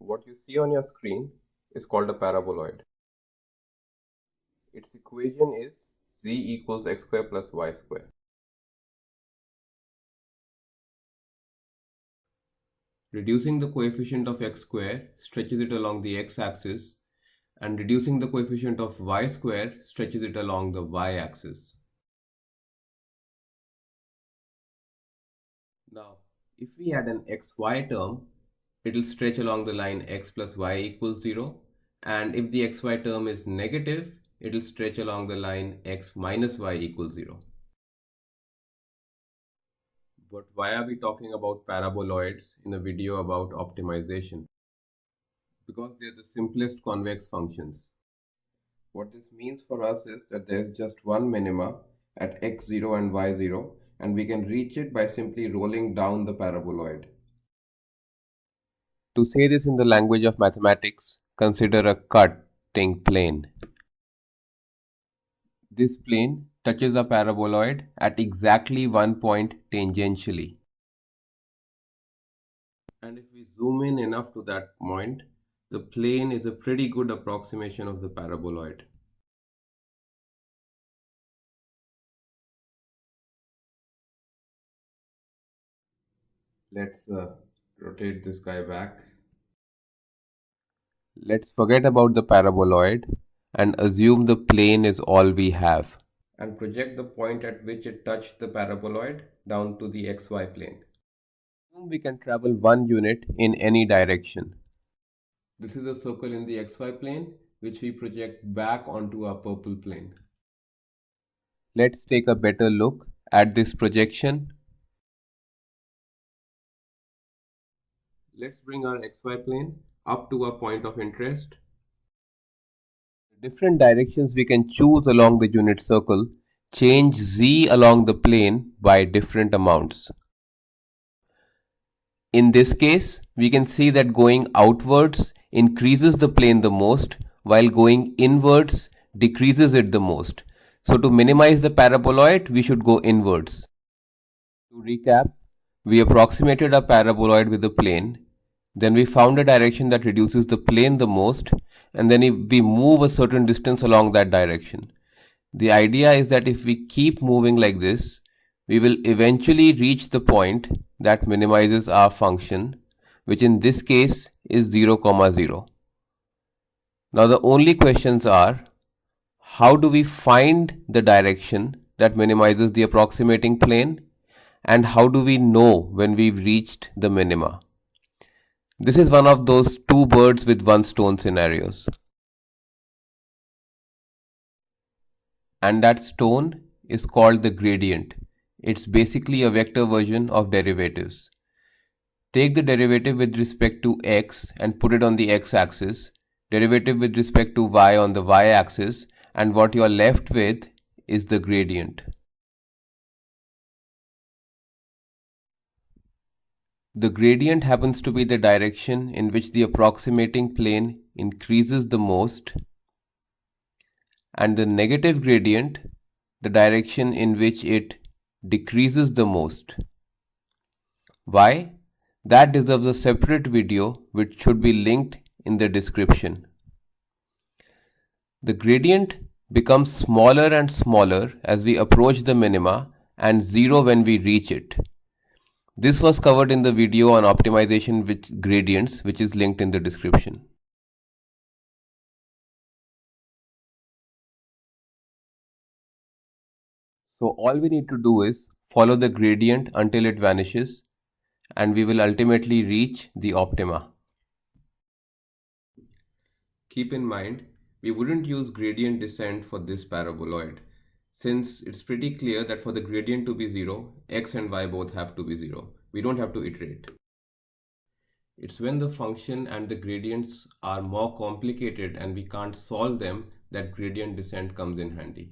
What you see on your screen is called a paraboloid. Its equation is z equals x square plus y square. Reducing the coefficient of x square stretches it along the x-axis, and reducing the coefficient of y square stretches it along the y-axis. Now, if we add an xy term, it will stretch along the line x plus y equals 0, and if the xy term is negative, it will stretch along the line x minus y equals 0. But why are we talking about paraboloids in a video about optimization? Because they are the simplest convex functions. What this means for us is that there is just one minima at x0 and y0, and we can reach it by simply rolling down the paraboloid. To say this in the language of mathematics, consider a cutting plane. This plane touches a paraboloid at exactly one point tangentially. And if we zoom in enough to that point, the plane is a pretty good approximation of the paraboloid. Let's rotate this guy back. Let's forget about the paraboloid and assume the plane is all we have. And project the point at which it touched the paraboloid down to the xy plane. We can travel 1 unit in any direction. This is a circle in the xy plane which we project back onto our purple plane. Let's take a better look at this projection. Let's bring our xy plane up to a point of interest. The different directions we can choose along the unit circle change z along the plane by different amounts. In this case, we can see that going outwards increases the plane the most, while going inwards decreases it the most. So to minimize the paraboloid, we should go inwards. To recap, we approximated a paraboloid with the plane, then we found a direction that reduces the plane the most, and then we move a certain distance along that direction. The idea is that if we keep moving like this, we will eventually reach the point that minimizes our function, which in this case is 0, 0. Now the only questions are, how do we find the direction that minimizes the approximating plane, and how do we know when we've reached the minima? This is one of those two birds with one stone scenarios. And that stone is called the gradient. It's basically a vector version of derivatives. Take the derivative with respect to x and put it on the x-axis, derivative with respect to y on the y-axis, and what you are left with is the gradient. The gradient happens to be the direction in which the approximating plane increases the most, and the negative gradient, the direction in which it decreases the most. Why? That deserves a separate video which should be linked in the description. The gradient becomes smaller and smaller as we approach the minima and 0 when we reach it. This was covered in the video on optimization with gradients, which is linked in the description. So all we need to do is follow the gradient until it vanishes, and we will ultimately reach the optima. Keep in mind, we wouldn't use gradient descent for this paraboloid, since it's pretty clear that for the gradient to be 0, x and y both have to be 0. We don't have to iterate. It's when the function and the gradients are more complicated and we can't solve them that gradient descent comes in handy.